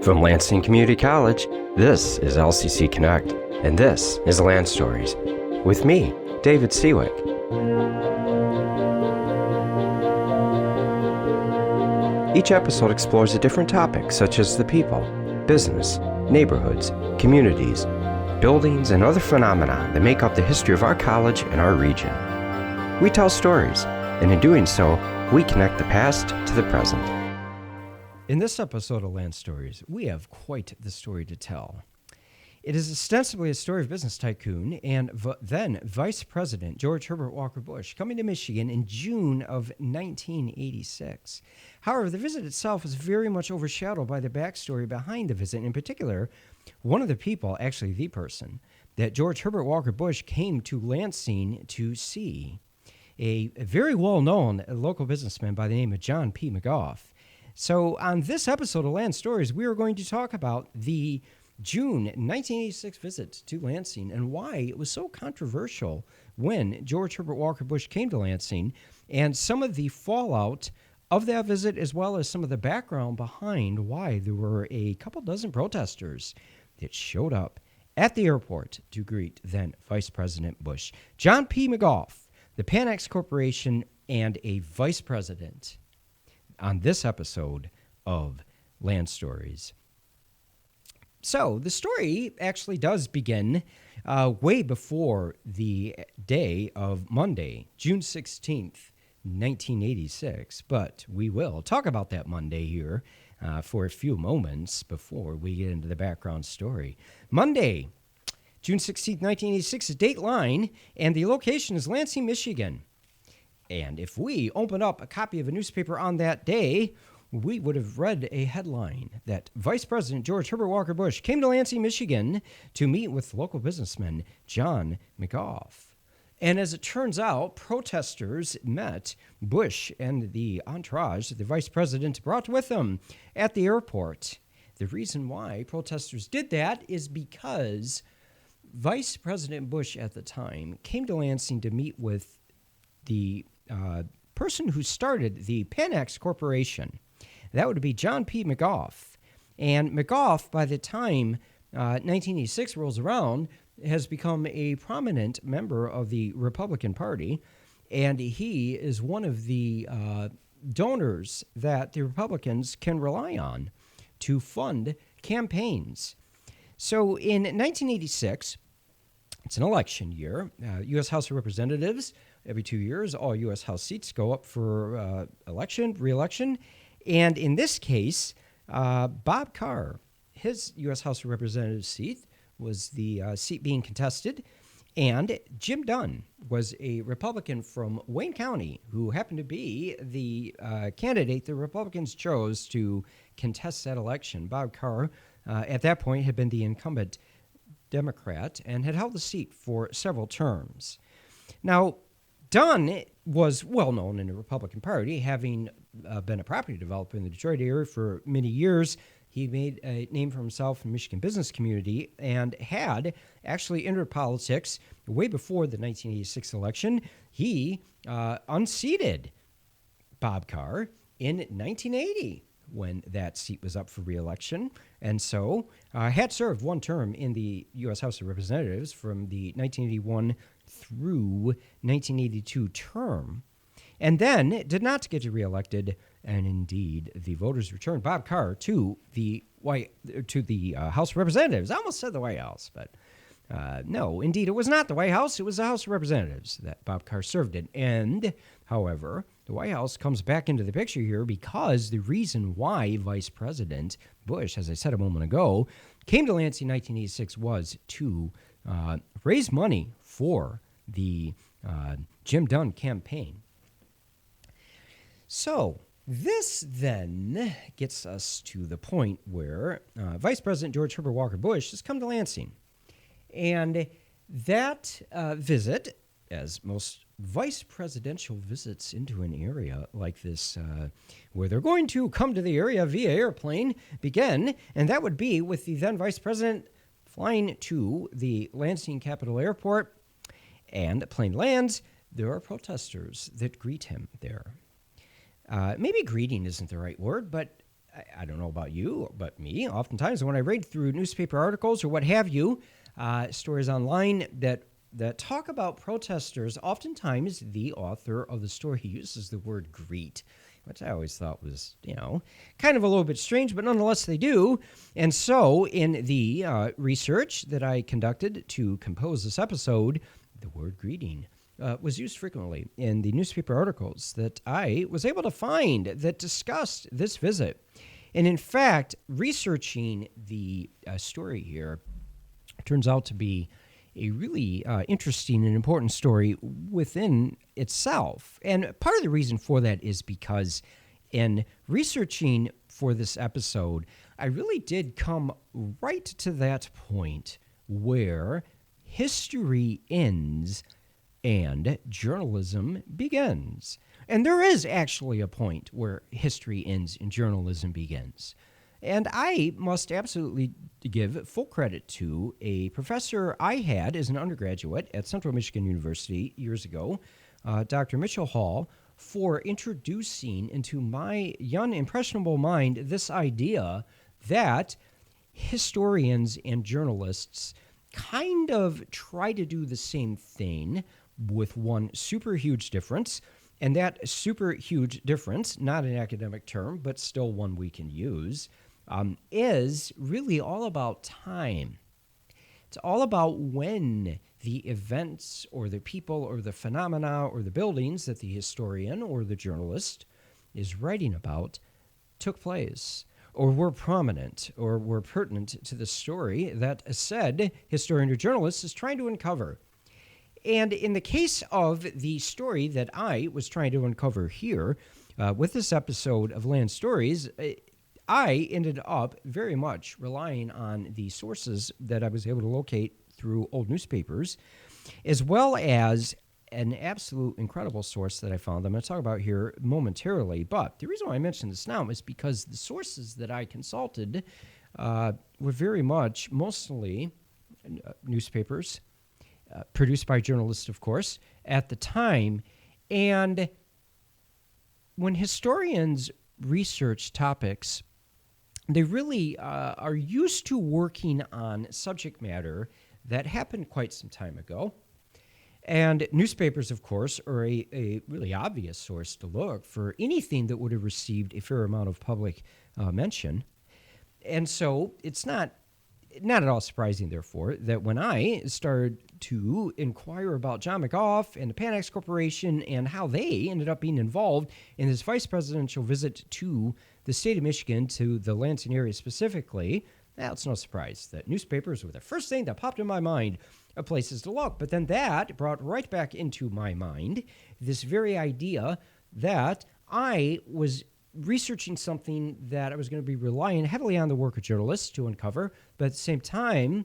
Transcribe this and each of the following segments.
From Lansing Community College, this is LCC Connect, and this is Lanstories, with me, David Siwik. Each episode explores a different topic, such as the people, business, neighborhoods, communities, buildings, and other phenomena that make up the history of our college and our region. We tell stories, and in doing so, we connect the past to the present. In this episode of Lanstories, we have quite the story to tell. It is ostensibly a story of business tycoon and then Vice President George Herbert Walker Bush coming to Michigan in June of 1986. However, the visit itself was very much overshadowed by the backstory behind the visit. In particular, one of the people, actually the person, that George Herbert Walker Bush came to Lansing to see, a very well-known local businessman by the name of John P. McGoff. So on this episode of Lanstories, we are going to talk about the June 1986 visit to Lansing and why it was so controversial when George Herbert Walker Bush came to Lansing, and some of the fallout of that visit, as well as some of the background behind why there were a couple dozen protesters that showed up at the airport to greet then Vice President Bush. John P. McGoff, the Panax Corporation, and a vice president on this episode of Lanstories. So the story actually does begin way before the day of Monday, June 16th, 1986. But we will talk about that Monday here for a few moments before we get into the background story. Monday, June 16th, 1986 is Dateline, and the location is Lansing, Michigan. And if we open up a copy of a newspaper on that day, we would have read a headline that Vice President George Herbert Walker Bush came to Lansing, Michigan to meet with local businessman John McGoff. And as it turns out, protesters met Bush and the entourage that the vice president brought with him at the airport. The reason why protesters did that is because Vice President Bush at the time came to Lansing to meet with the person who started the Panax Corporation. That would be John P. McGoff. And McGoff, by the time 1986 rolls around, has become a prominent member of the Republican Party, and he is one of the donors that the Republicans can rely on to fund campaigns. So in 1986, it's an election year. U.S. House of Representatives, every 2 years, all U.S. House seats go up for re-election. And in this case, Bob Carr, his U.S. House of Representatives seat was the seat being contested. And Jim Dunn was a Republican from Wayne County who happened to be the candidate the Republicans chose to contest that election. Bob Carr, at that point, had been the incumbent Democrat and had held the seat for several terms. Now, Dunn was well known in the Republican Party, having been a property developer in the Detroit area for many years. He made a name for himself in the Michigan business community and had actually entered politics way before the 1986 election. He unseated Bob Carr in 1980 when that seat was up for re-election, and so had served one term in the U.S. House of Representatives from the 1981 through 1982 term, and then did not get reelected, and indeed the voters returned Bob Carr to the House of Representatives. I almost said the White House, but no, indeed it was not the White House. It was the House of Representatives that Bob Carr served in. And, however, the White House comes back into the picture here because the reason why Vice President Bush, as I said a moment ago, came to Lansing in 1986 was to raise money for the Jim Dunn campaign. So this then gets us to the point where Vice President George Herbert Walker Bush has come to Lansing. And that visit, as most vice presidential visits into an area like this, where they're going to come to the area via airplane, begin, and that would be with the then vice president flying to the Lansing Capitol Airport, and the plane lands. There are protesters that greet him there. Maybe greeting isn't the right word, but I don't know about you, but me, oftentimes when I read through newspaper articles or what have you, stories online that talk about protesters, oftentimes the author of the story uses the word greet, which I always thought was, kind of a little bit strange, but nonetheless they do. And so in the research that I conducted to compose this episode, the word greeting was used frequently in the newspaper articles that I was able to find that discussed this visit. And in fact, researching the story here turns out to be a really interesting and important story within itself. And part of the reason for that is because in researching for this episode, I really did come right to that point where history ends and journalism begins. And there is actually a point where history ends and journalism begins. And I must absolutely give full credit to a professor I had as an undergraduate at Central Michigan University years ago, Dr. Mitchell Hall, for introducing into my young, impressionable mind this idea that historians and journalists kind of try to do the same thing with one super huge difference. And that super huge difference, not an academic term, but still one we can use, is really all about time. It's all about when the events or the people or the phenomena or the buildings that the historian or the journalist is writing about took place or were prominent or were pertinent to the story that a said historian or journalist is trying to uncover. And in the case of the story that I was trying to uncover here with this episode of Lanstories, I ended up very much relying on the sources that I was able to locate through old newspapers, as well as an absolute incredible source that I found I'm going to talk about here momentarily. But the reason why I mention this now is because the sources that I consulted were very much mostly newspapers, produced by journalists, of course, at the time. And when historians research topics, they really are used to working on subject matter that happened quite some time ago. And newspapers, of course, are a really obvious source to look for anything that would have received a fair amount of public mention. And so it's not at all surprising, therefore, that when I started to inquire about John McGoff and the Panax Corporation and how they ended up being involved in this vice presidential visit to the state of Michigan, to the Lansing area specifically, it's no surprise that newspapers were the first thing that popped in my mind of places to look. But then that brought right back into my mind this very idea that I was researching something that I was going to be relying heavily on the work of journalists to uncover, but at the same time,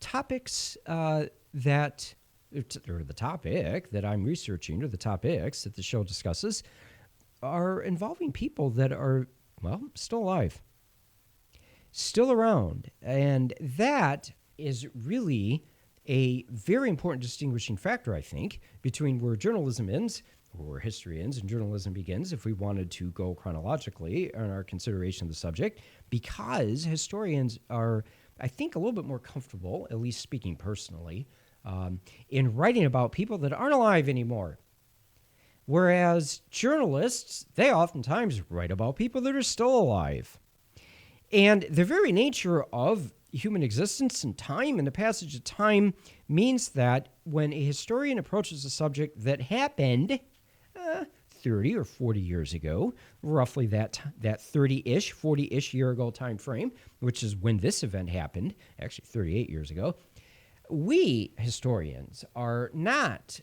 topics or the topic that I'm researching, or the topics that the show discusses, are involving people that are, still alive, still around. And that is really a very important distinguishing factor, I think, between where journalism ends, or history ends, and journalism begins, if we wanted to go chronologically in our consideration of the subject, because historians are, I think, a little bit more comfortable, at least speaking personally, in writing about people that aren't alive anymore. Whereas journalists, they oftentimes write about people that are still alive. And the very nature of human existence and time and the passage of time means that when a historian approaches a subject that happened 30 or 40 years ago, roughly that 30-ish, 40-ish year ago time frame, which is when this event happened, actually 38 years ago, we historians are not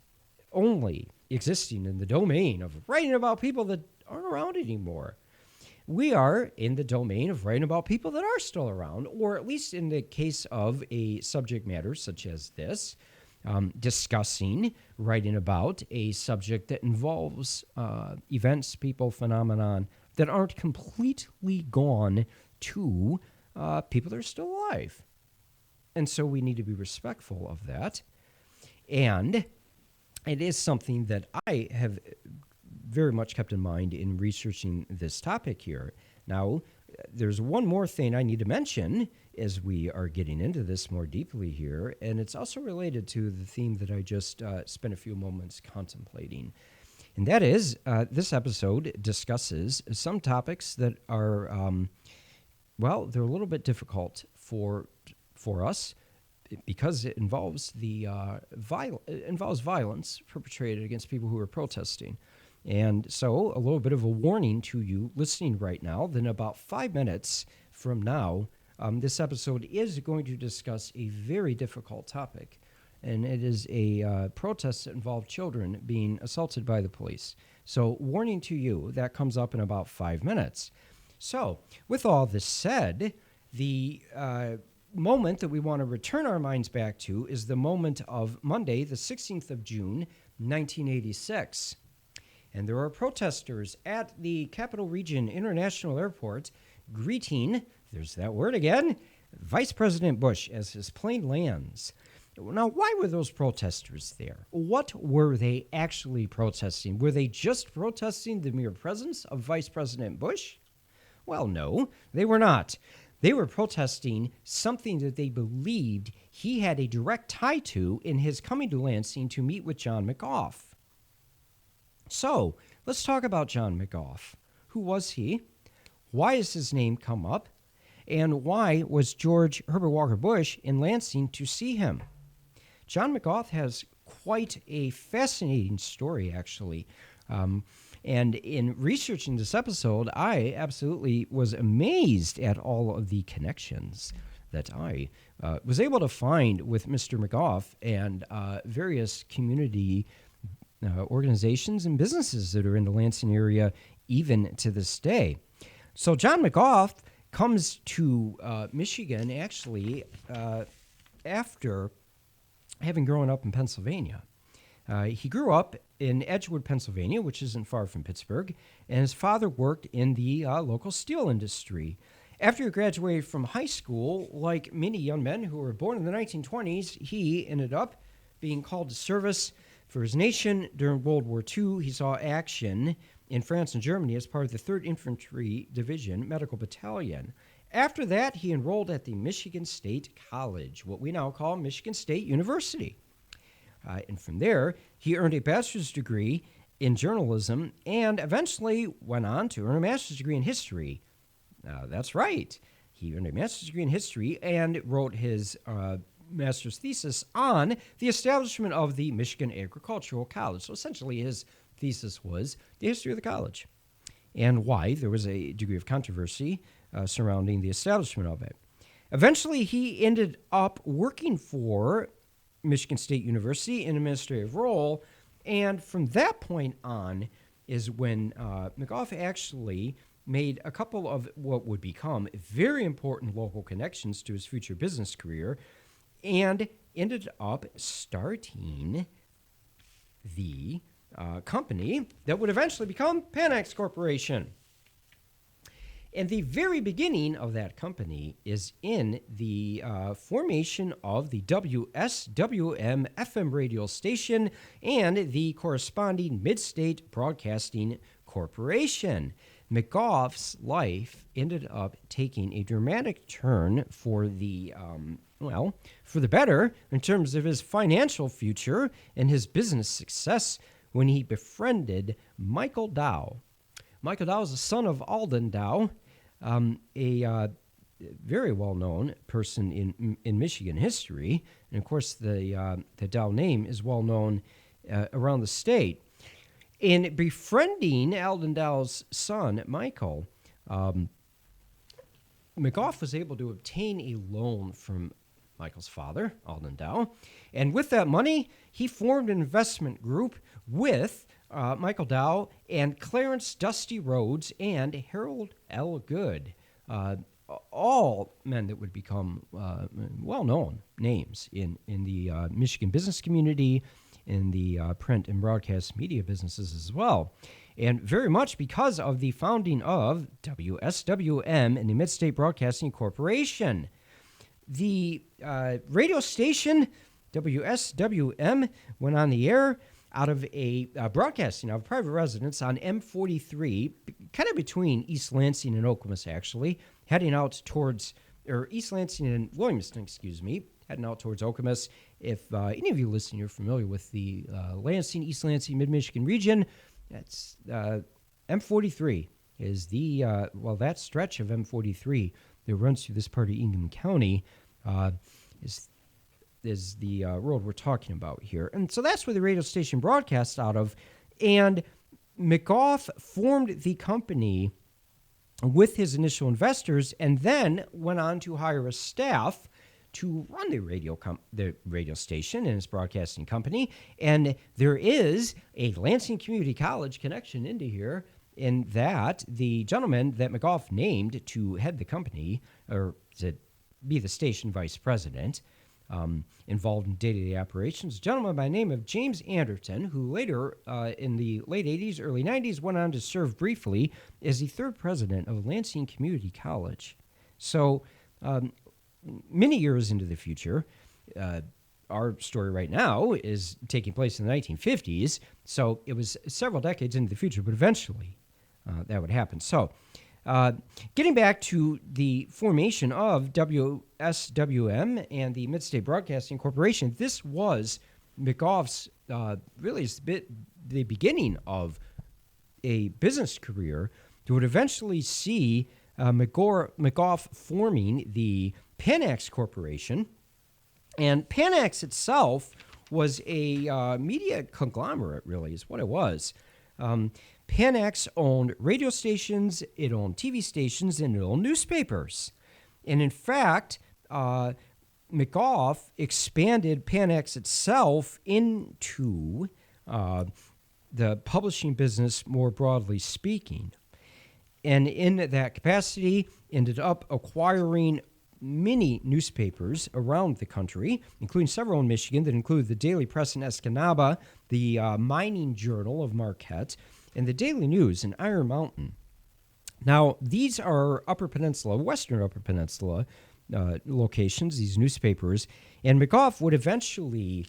only existing in the domain of writing about people that aren't around anymore. We are in the domain of writing about people that are still around, or at least in the case of a subject matter such as this, discussing, writing about a subject that involves events, people, phenomenon that aren't completely gone to people that are still alive. And so we need to be respectful of that. And it is something that I have very much kept in mind in researching this topic here. Now, there's one more thing I need to mention as we are getting into this more deeply here, and it's also related to the theme that I just spent a few moments contemplating. And that is, this episode discusses some topics that are, they're a little bit difficult for us because it involves violence perpetrated against people who are protesting. And so a little bit of a warning to you listening right now, then about 5 minutes from now, this episode is going to discuss a very difficult topic, and it is a protest that involved children being assaulted by the police. So warning to you, that comes up in about 5 minutes. So with all this said, the moment that we want to return our minds back to is the moment of Monday, the 16th of June, 1986. And there are protesters at the Capital Region International Airport greeting, there's that word again, Vice President Bush as his plane lands. Now, why were those protesters there? What were they actually protesting? Were they just protesting the mere presence of Vice President Bush? Well, no, they were not. They were protesting something that they believed he had a direct tie to in his coming to Lansing to meet with John McGoff. So, let's talk about John McGoff. Who was he? Why has his name come up? And why was George Herbert Walker Bush in Lansing to see him? John McGoff has quite a fascinating story, actually. And in researching this episode, I absolutely was amazed at all of the connections that I was able to find with Mr. McGoff and various community organizations and businesses that are in the Lansing area even to this day. So John McGoff comes to Michigan actually after having grown up in Pennsylvania. He grew up in Edgewood, Pennsylvania, which isn't far from Pittsburgh, and his father worked in the local steel industry. After he graduated from high school, like many young men who were born in the 1920s, he ended up being called to service for his nation during World War II. He saw action in France and Germany as part of the 3rd Infantry Division Medical Battalion. After that, he enrolled at the Michigan State College, what we now call Michigan State University. And from there, he earned a bachelor's degree in journalism and eventually went on to earn a master's degree in history. That's right. He earned a master's degree in history and wrote his master's thesis on the establishment of the Michigan Agricultural College. So essentially his thesis was the history of the college and why there was a degree of controversy surrounding the establishment of it. Eventually, he ended up working for Michigan State University in an administrative role, and from that point on is when McGoff actually made a couple of what would become very important local connections to his future business career and ended up starting the company that would eventually become Panax Corporation. And the very beginning of that company is in the formation of the WSWM FM radio station and the corresponding Mid-State Broadcasting Corporation. McGoff's life ended up taking a dramatic turn for the better in terms of his financial future and his business success when he befriended Michael Dow. Michael Dow is the son of Alden Dow, a very well-known person in Michigan history. And, of course, the Dow name is well-known around the state. In befriending Alden Dow's son, Michael, McGoff was able to obtain a loan from Michael's father, Alden Dow. And with that money, he formed an investment group with Michael Dow and Clarence Dusty Rhodes and Harold L. Good, all men that would become well-known names in the Michigan business community, in the print and broadcast media businesses as well. And very much because of the founding of WSWM and the Mid-State Broadcasting Corporation. The radio station, WSWM, went on the air out of broadcasting out of private residence on M43, kind of between East Lansing and Okemos, actually, heading out towards, or East Lansing and Williamston, heading out towards Okemos. If any of you listening are familiar with the Lansing, East Lansing, Mid-Michigan region, that's M43 is that stretch of M43 that runs through this part of Ingham County is the road we're talking about here. And so that's where the radio station broadcasts out of. And McGoff formed the company with his initial investors and then went on to hire a staff to run the radio station and its broadcasting company. And there is a Lansing Community College connection into here, in that the gentleman that McGoff named to head the company, or to be the station vice president, involved in day-to-day operations, a gentleman by the name of James Anderton, who later, in the late 80s, early 90s, went on to serve briefly as the third president of Lansing Community College. So many years into the future, our story right now is taking place in the 1950s, so it was several decades into the future, but eventually that would happen. So getting back to the formation of WSWM and the Mid-State Broadcasting Corporation, this was McGoff's really the beginning of a business career that would eventually see McGoff forming the Panax Corporation. And Panax itself was a media conglomerate, really, is what it was. Panax owned radio stations, it owned TV stations, and it owned newspapers. And in fact, McGoff expanded Panax itself into the publishing business, more broadly speaking. And in that capacity, ended up acquiring many newspapers around the country, including several in Michigan that include the Daily Press in Escanaba, the Mining Journal of Marquette, and the Daily News in Iron Mountain. Now, these are Western Upper Peninsula locations, these newspapers, and McGoff would eventually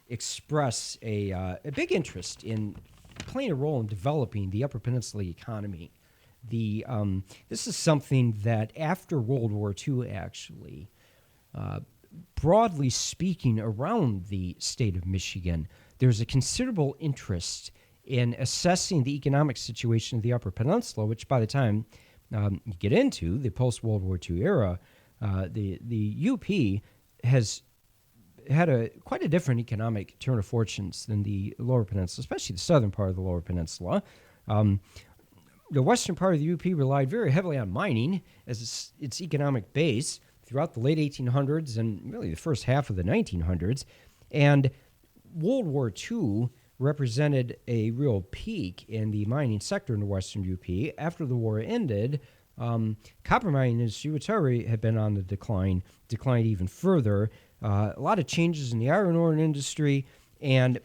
express a big interest in playing a role in developing the Upper Peninsula economy. This is something that after World War II, actually, broadly speaking, around the state of Michigan, there's a considerable interest in assessing the economic situation of the Upper Peninsula, which by the time you get into the post-World War II era, the UP has had quite a different economic turn of fortunes than the Lower Peninsula, especially the southern part of the Lower Peninsula. The western part of the UP relied very heavily on mining as its economic base throughout the late 1800s and really the first half of the 1900s. And World War II represented a real peak in the mining sector in the western UP. After the war ended, copper mining industry, which already had been on the declined even further. A lot of changes in the iron ore industry, and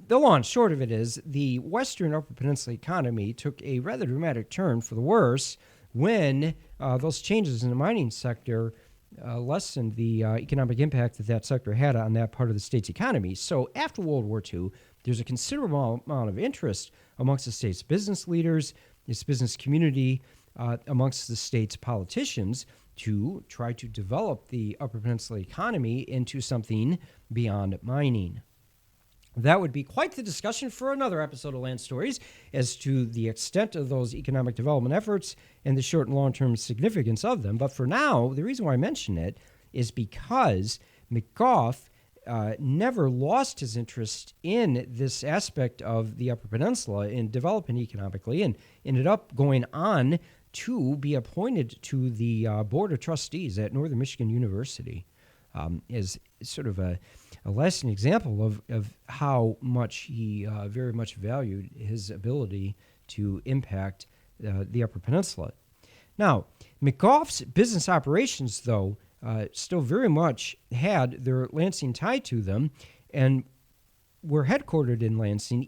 the long and short of it is the western Upper Peninsula economy took a rather dramatic turn for the worse when those changes in the mining sector lessened the economic impact that sector had on that part of the state's economy. So after World War II, there's a considerable amount of interest amongst the state's business leaders, its business community, amongst the state's politicians to try to develop the Upper Peninsula economy into something beyond mining. That would be quite the discussion for another episode of Lanstories as to the extent of those economic development efforts and the short and long-term significance of them. But for now, the reason why I mention it is because McGoff never lost his interest in this aspect of the Upper Peninsula in developing economically and ended up going on to be appointed to the Board of Trustees at Northern Michigan University. Is sort of a lasting example of how much he very much valued his ability to impact the Upper Peninsula. Now, McGoff's business operations, though, still very much had their Lansing tie to them and were headquartered in Lansing,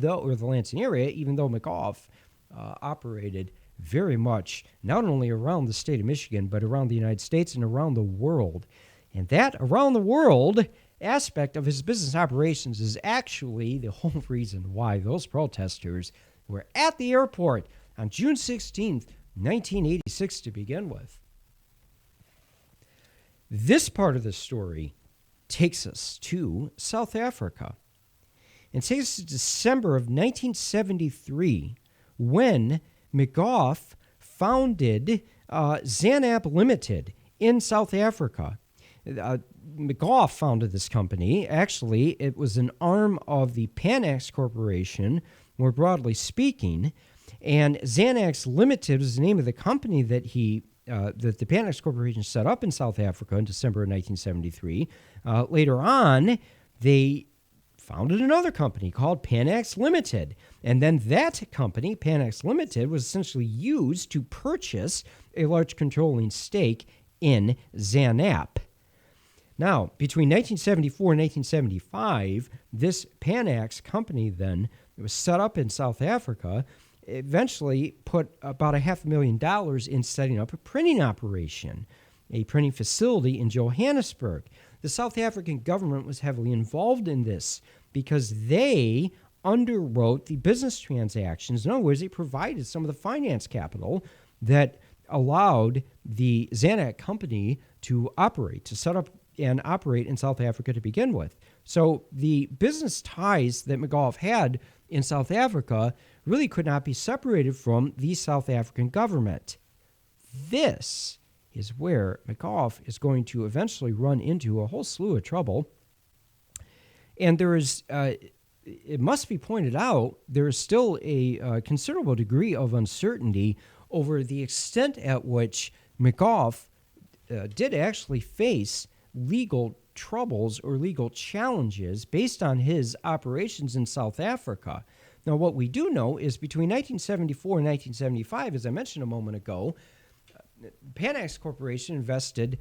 or the Lansing area, even though McGoff operated very much not only around the state of Michigan, but around the United States and around the world. And that around the world aspect of his business operations is actually the whole reason why those protesters were at the airport on June 16th, 1986 to begin with. This part of the story takes us to South Africa. It takes us to December of 1973 when McGoff founded Zanap Limited in South Africa. McGoff founded this company. Actually, it was an arm of the Panax Corporation, more broadly speaking. And Xanax Limited was the name of the company that that the Panax Corporation set up in South Africa in December of 1973. Later on, they founded another company called Panax Limited. And then that company, Panax Limited, was essentially used to purchase a large controlling stake in Zanap. Now, between 1974 and 1975, this Panax company then, it was set up in South Africa, eventually put about $500,000 in setting up a printing operation, a printing facility in Johannesburg. The South African government was heavily involved in this because they underwrote the business transactions. In other words, they provided some of the finance capital that allowed the Xanax company to operate, to set up and operate in South Africa to begin with. So the business ties that McGoff had in South Africa really could not be separated from the South African government. This is where McGoff is going to eventually run into a whole slew of trouble. And there is, it must be pointed out, there is still a considerable degree of uncertainty over the extent at which McGoff did actually face legal troubles or legal challenges based on his operations in South Africa. Now, what we do know is between 1974 and 1975, as I mentioned a moment ago, Panax Corporation invested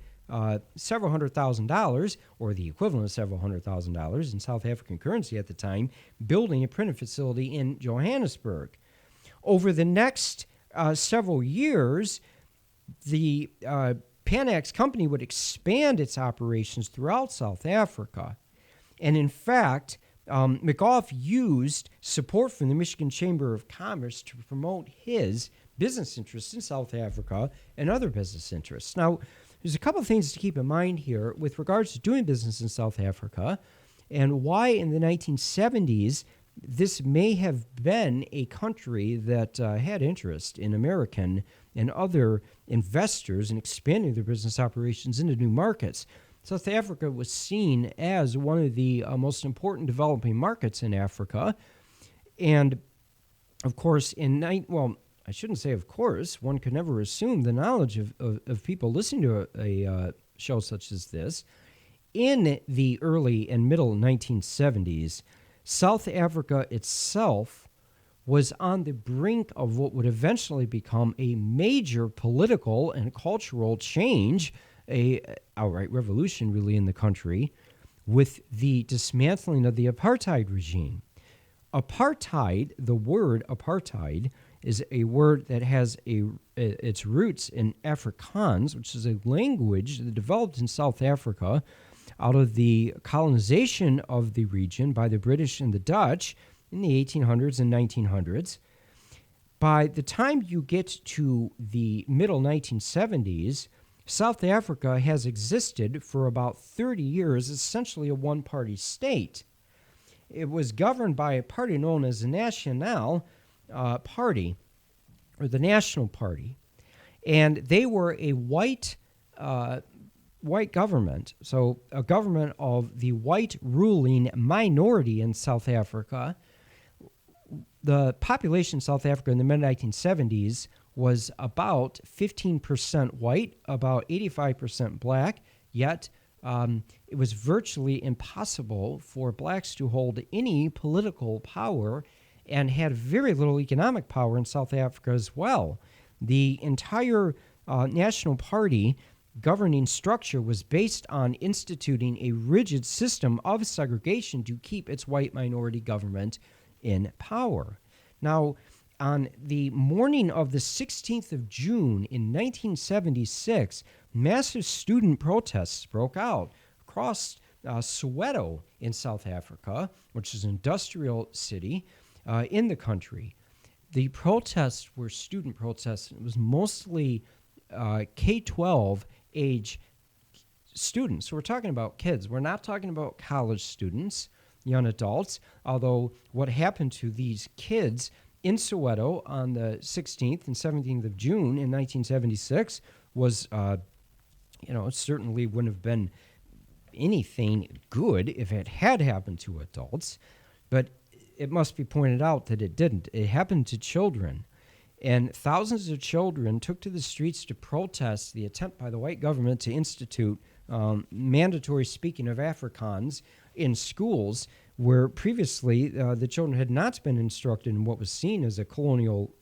several $100,000, or the equivalent of several $100,000 in South African currency at the time, building a printing facility in Johannesburg. Over the next several years, the Panax company would expand its operations throughout South Africa. And in fact, McGoff used support from the Michigan Chamber of Commerce to promote his business interests in South Africa and other business interests. Now, there's a couple of things to keep in mind here with regards to doing business in South Africa and why in the 1970s this may have been a country that had interest in American and other investors in expanding their business operations into new markets. South Africa was seen as one of the most important developing markets in Africa. And, of course, I shouldn't say of course, one could never assume the knowledge of people listening to a show such as this. In the early and middle 1970s, South Africa itself was on the brink of what would eventually become a major political and cultural change, a outright revolution really in the country, with the dismantling of the apartheid regime. Apartheid, the word apartheid, is a word that has its roots in Afrikaans, which is a language that developed in South Africa out of the colonization of the region by the British and the Dutch in the 1800s and 1900s. By the time you get to the middle 1970s, South Africa has existed for about 30 years, essentially a one-party state. It was governed by a party known as the National Party, or the National Party, and they were a white government, so a government of the white ruling minority in South Africa. The population in South Africa in the mid-1970s was about 15% white, about 85% black, yet it was virtually impossible for blacks to hold any political power and had very little economic power in South Africa as well. The entire National Party governing structure was based on instituting a rigid system of segregation to keep its white minority government in power. Now, on the morning of the 16th of June in 1976, massive student protests broke out across Soweto in South Africa, which is an industrial city in the country. The protests were student protests. It was mostly K-12 age students. So we're talking about kids. We're not talking about college students, young adults, although what happened to these kids in Soweto on the 16th and 17th of June in 1976 was, it certainly wouldn't have been anything good if it had happened to adults, but it must be pointed out that it didn't. It happened to children, and thousands of children took to the streets to protest the attempt by the white government to institute mandatory speaking of Afrikaans in schools where previously the children had not been instructed in what was seen as a colonial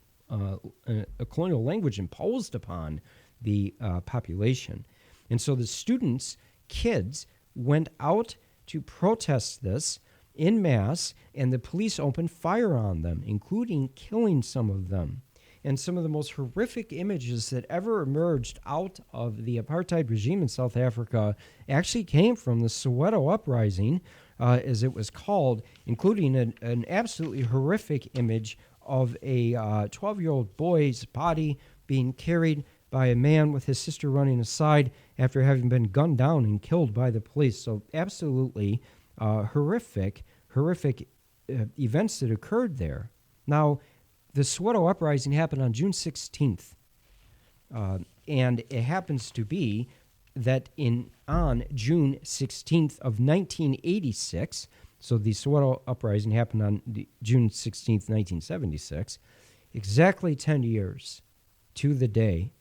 language imposed upon the population. And so the students, kids, went out to protest this en masse, and the police opened fire on them, including killing some of them. And some of the most horrific images that ever emerged out of the apartheid regime in South Africa actually came from the Soweto uprising, as it was called, including an absolutely horrific image of a 12-year-old boy's body being carried by a man with his sister running aside after having been gunned down and killed by the police. So absolutely horrific events that occurred there. Now, the Soweto uprising happened on June 16th, and it happens to be that on June 16th of 1986, so the Soweto uprising happened on June 16th, 1976, exactly 10 years to the day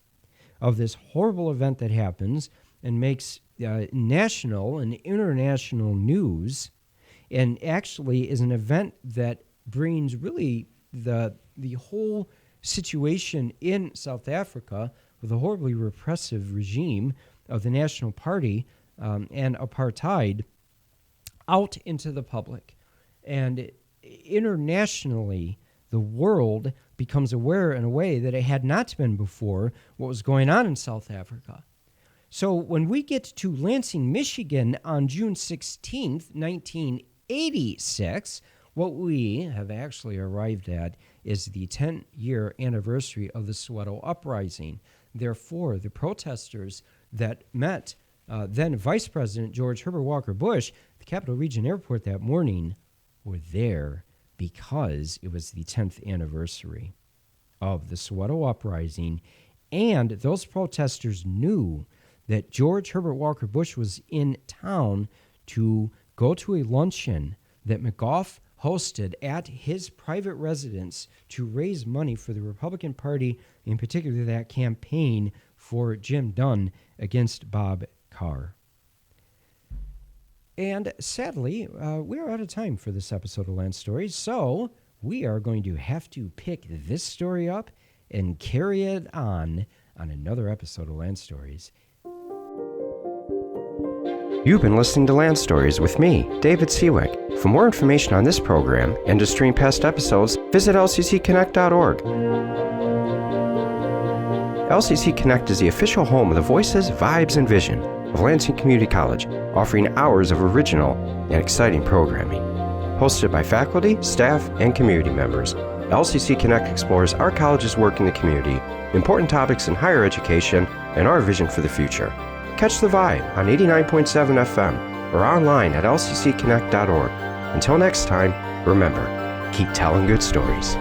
of this horrible event that happens and makes national and international news, and actually is an event that brings really the whole situation in South Africa with a horribly repressive regime of the National Party and apartheid out into the public. And internationally, the world becomes aware in a way that it had not been before what was going on in South Africa. So when we get to Lansing, Michigan on June 16th, 1986, what we have actually arrived at is the 10-year anniversary of the Soweto uprising. Therefore, the protesters that met then Vice President George Herbert Walker Bush at the Capital Region Airport that morning were there because it was the 10th anniversary of the Soweto uprising, and those protesters knew that George Herbert Walker Bush was in town to go to a luncheon that McGoff hosted at his private residence to raise money for the Republican Party, in particular that campaign for Jim Dunn against Bob Carr. And sadly, we're out of time for this episode of Lanstories, so we are going to have to pick this story up and carry it on another episode of Lanstories. You've been listening to Lanstories with me, David Siwik. For more information on this program and to stream past episodes, visit lccconnect.org. LCC Connect is the official home of the voices, vibes, and vision of Lansing Community College, offering hours of original and exciting programming. Hosted by faculty, staff, and community members, LCC Connect explores our college's work in the community, important topics in higher education, and our vision for the future. Catch the vibe on 89.7 FM or online at lccconnect.org. Until next time, remember, keep telling good stories.